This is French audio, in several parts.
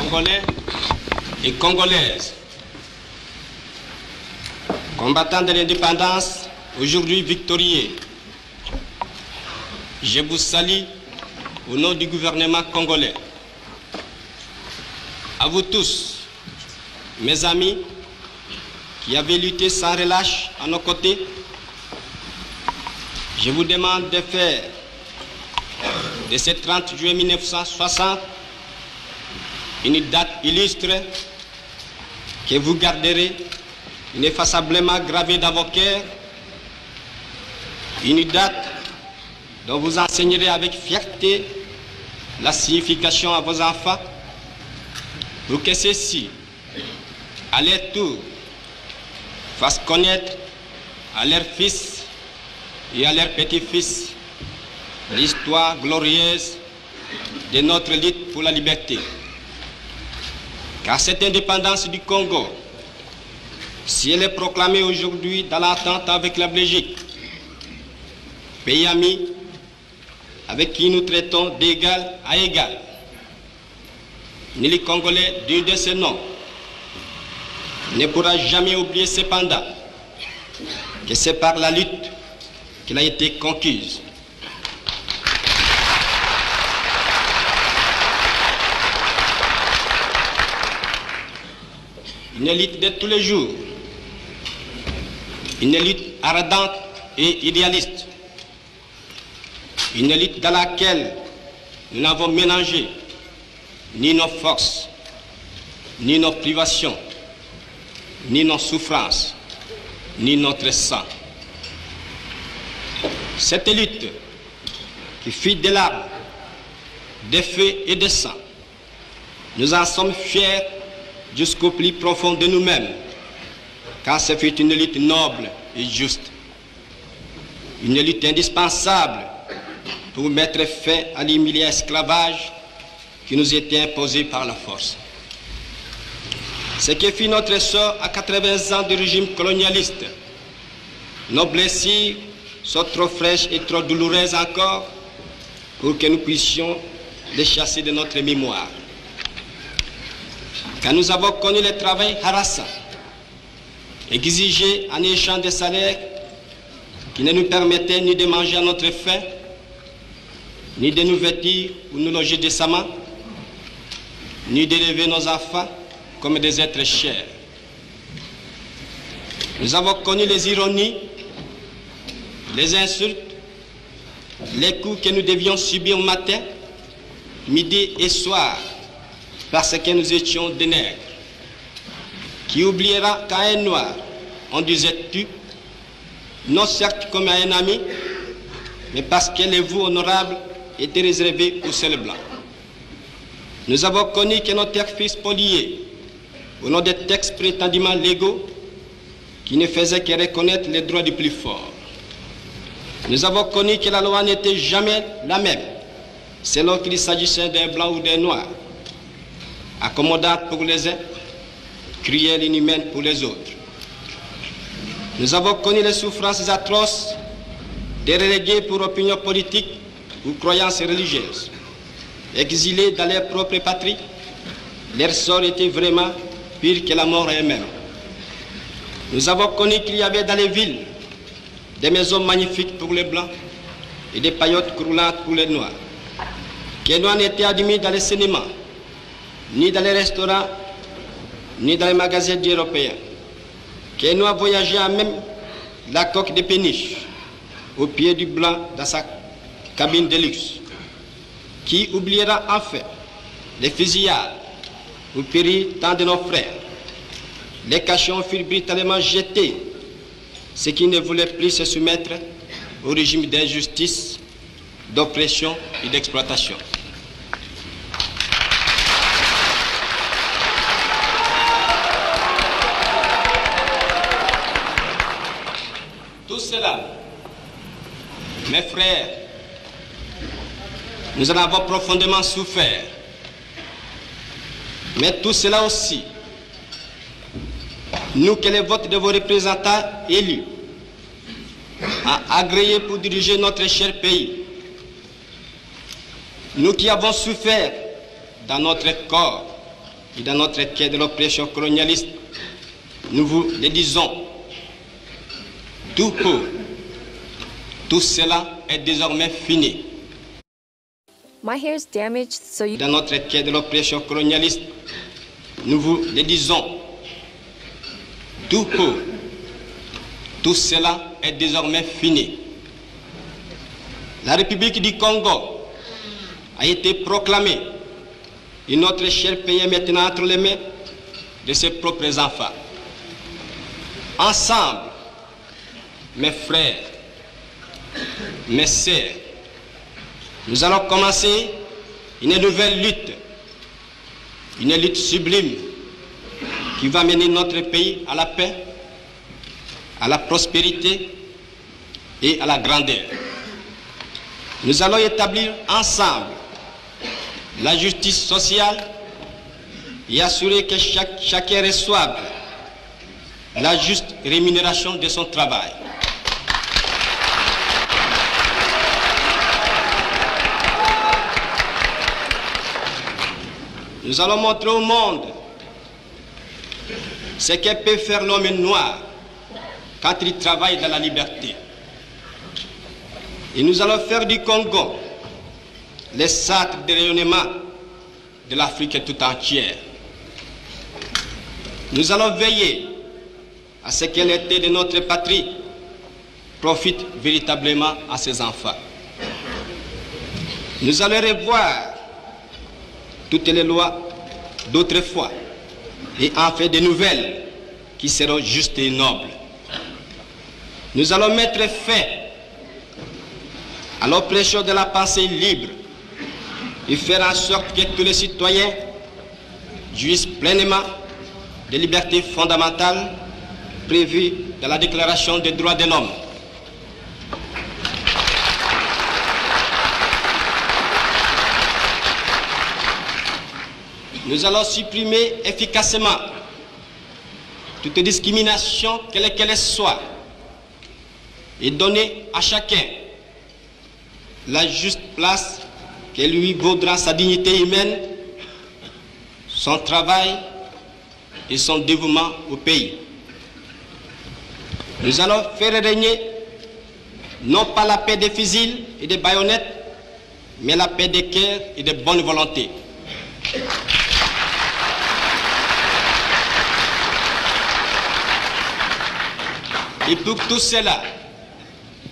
Congolais et Congolaises, combattants de l'indépendance, aujourd'hui victorieux, je vous salue au nom du gouvernement congolais. À vous tous, mes amis, qui avez lutté sans relâche à nos côtés, je vous demande de faire de ce 30 juillet 1960 une date illustre que vous garderez ineffaçablement gravée dans vos cœurs, une date dont vous enseignerez avec fierté la signification à vos enfants, pour que ceux-ci, à leur tour, fassent connaître à leurs fils et à leurs petits-fils l'histoire glorieuse de notre lutte pour la liberté. Car cette indépendance du Congo, si elle est proclamée aujourd'hui dans l'entente avec la Belgique, pays ami avec qui nous traitons d'égal à égal, ni les Congolais digne de ce nom ne pourra jamais oublier cependant que c'est par la lutte qu'elle a été conquise. Une lutte de tous les jours, une lutte ardente et idéaliste, une lutte dans laquelle nous n'avons mélangé ni nos forces, ni nos privations, ni nos souffrances, ni notre sang. Cette lutte qui fit des larmes, des feux et des sang, nous en sommes fiers jusqu'au plus profond de nous-mêmes, car ce fut une lutte noble et juste, une lutte indispensable pour mettre fin à l'humiliant esclavage qui nous était imposé par la force. Ce qui fit notre sort à 80 ans du régime colonialiste, nos blessures sont trop fraîches et trop douloureuses encore pour que nous puissions les chasser de notre mémoire. Quand nous avons connu le travail harassant, exigé en échange de salaires qui ne nous permettaient ni de manger à notre faim, ni de nous vêtir ou nous loger décemment, ni d'élever nos enfants comme des êtres chers. Nous avons connu les ironies, les insultes, les coups que nous devions subir matin, midi et soir, parce que nous étions des nègres. Qui oubliera qu'à un noir, on disait tu, non certes comme à un ami, mais parce que les voeux honorables étaient réservés aux seuls blancs. Nous avons connu que nos terres furent spoliées au nom des textes prétendument légaux qui ne faisaient que reconnaître les droits du plus fort. Nous avons connu que la loi n'était jamais la même, selon qu'il s'agissait d'un blanc ou d'un noir, accommodante pour les uns, cruelle et inhumaine pour les autres. Nous avons connu les souffrances atroces des relégués pour opinion politique ou croyances religieuses. Exilés dans leur propre patrie, leur sort était vraiment pire que la mort elle-même. Nous avons connu qu'il y avait dans les villes des maisons magnifiques pour les blancs et des paillotes croulantes pour les noirs. Que les noirs n'étaient admis dans les cinémas, ni dans les restaurants, ni dans les magasins européens. Que les noirs voyageaient à même la coque de péniche au pied du blanc dans sa cabine de luxe. Qui oubliera enfin les fusillades où périrent tant de nos frères. Les cachons furent brutalement jetés, ceux qui ne voulaient plus se soumettre au régime d'injustice, d'oppression et d'exploitation. Tout cela, mes frères, nous en avons profondément souffert. Mais tout cela aussi, nous que les votes de vos représentants élus a agréé pour diriger notre cher pays, nous qui avons souffert dans notre corps, et dans notre quai de l'oppression colonialiste, nous vous le disons, tout court, tout cela est désormais fini. My hair is damaged, so you... Dans notre quai de l'oppression colonialiste, nous vous le disons, tout court, tout cela est désormais fini. La République du Congo a été proclamée et notre cher pays est maintenant entre les mains de ses propres enfants. Ensemble, mes frères, mes sœurs, nous allons commencer une nouvelle lutte sublime qui va mener notre pays à la paix, à la prospérité et à la grandeur. Nous allons établir ensemble la justice sociale et assurer que chacun reçoive la juste rémunération de son travail. Nous allons montrer au monde ce que peut faire l'homme noir quand il travaille dans la liberté. Et nous allons faire du Congo le centre de rayonnement de l'Afrique tout entière. Nous allons veiller à ce que l'été de notre patrie profite véritablement à ses enfants. Nous allons revoir toutes les lois d'autrefois et en faire de nouvelles qui seront justes et nobles. Nous allons mettre fin à l'oppression de la pensée libre et faire en sorte que tous les citoyens jouissent pleinement des libertés fondamentales prévues dans la Déclaration des droits de l'homme. Nous allons supprimer efficacement toute discrimination, quelle qu'elle soit, et donner à chacun la juste place que lui vaudra sa dignité humaine, son travail et son dévouement au pays. Nous allons faire régner non pas la paix des fusils et des baïonnettes, mais la paix des cœurs et des bonnes volontés. Et pour tout cela,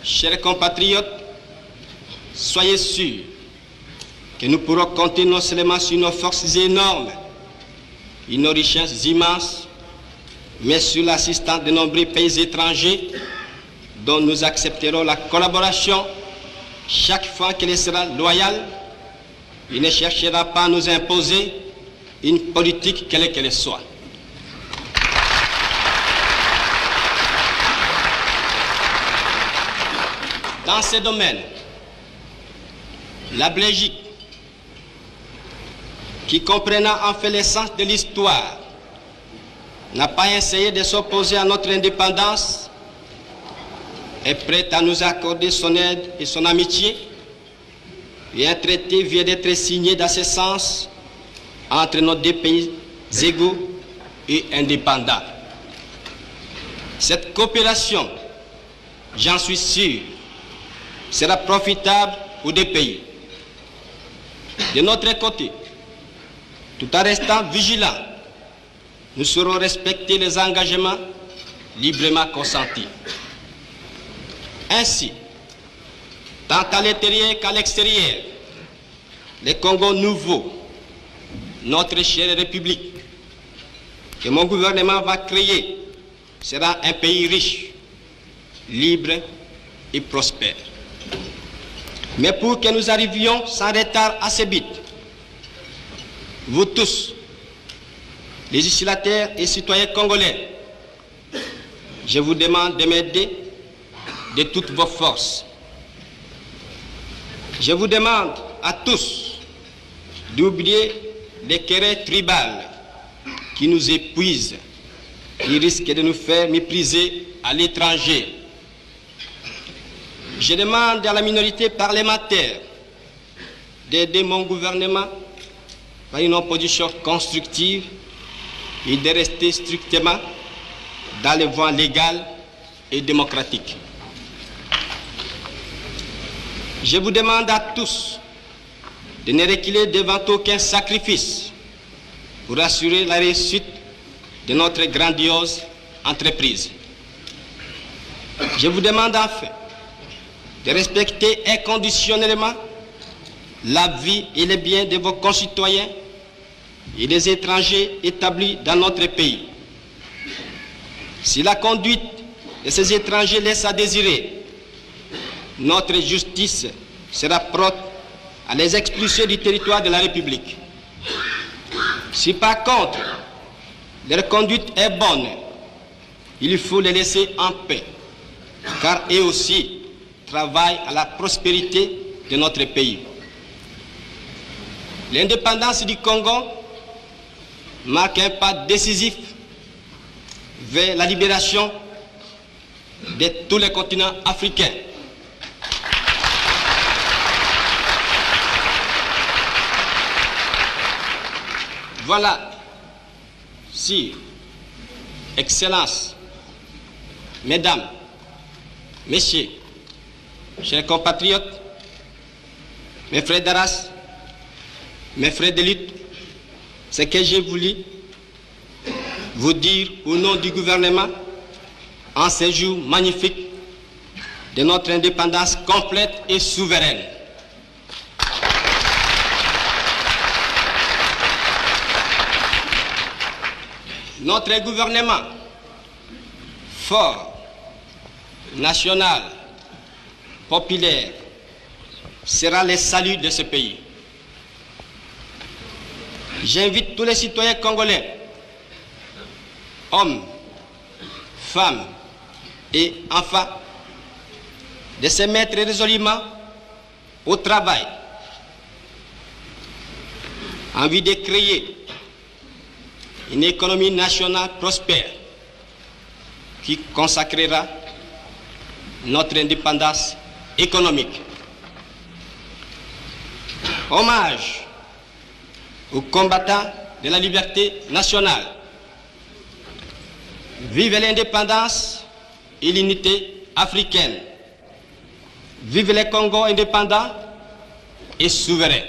chers compatriotes, soyez sûrs que nous pourrons compter non seulement sur nos forces énormes et nos richesses immenses, mais sur l'assistance de nombreux pays étrangers dont nous accepterons la collaboration chaque fois qu'elle sera loyale et ne cherchera pas à nous imposer une politique quelle qu'elle soit. Dans ces domaines, la Belgique, qui comprenant en fait l'essence de l'histoire, n'a pas essayé de s'opposer à notre indépendance, est prête à nous accorder son aide et son amitié, et un traité vient d'être signé dans ce sens entre nos deux pays égaux et indépendants. Cette coopération, j'en suis sûr, sera profitable aux deux pays. De notre côté, tout en restant vigilants, nous saurons respecter les engagements librement consentis. Ainsi, tant à l'intérieur qu'à l'extérieur, le Congo nouveau, notre chère République, que mon gouvernement va créer, sera un pays riche, libre et prospère. Mais pour que nous arrivions sans retard à ce but, vous tous, législateurs et citoyens congolais, je vous demande de m'aider de toutes vos forces. Je vous demande à tous d'oublier les querelles tribales qui nous épuisent, qui risquent de nous faire mépriser à l'étranger. Je demande à la minorité parlementaire d'aider mon gouvernement par une opposition constructive et de rester strictement dans les voies légales et démocratiques. Je vous demande à tous de ne reculer devant aucun sacrifice pour assurer la réussite de notre grandiose entreprise. Je vous demande enfin de respecter inconditionnellement la vie et les biens de vos concitoyens et des étrangers établis dans notre pays. Si la conduite de ces étrangers laisse à désirer, notre justice sera prompte à les expulser du territoire de la République. Si par contre leur conduite est bonne, il faut les laisser en paix, car eux aussi travaillent à la prospérité de notre pays. L'indépendance du Congo marque un pas décisif vers la libération de tous les continents africains. Voilà, si, Excellences, Mesdames, Messieurs, chers compatriotes, mes frères d'Arras, mes frères de lutte, ce que j'ai voulu vous dire au nom du gouvernement en ce jour magnifique de notre indépendance complète et souveraine. Notre gouvernement fort, national, populaire, sera le salut de ce pays. J'invite tous les citoyens congolais, hommes, femmes et enfants, de se mettre résolument au travail en vue de créer une économie nationale prospère qui consacrera notre indépendance économique. Hommage aux combattants de la liberté nationale. Vive l'indépendance et l'unité africaine. Vive le Congo indépendant et souverain.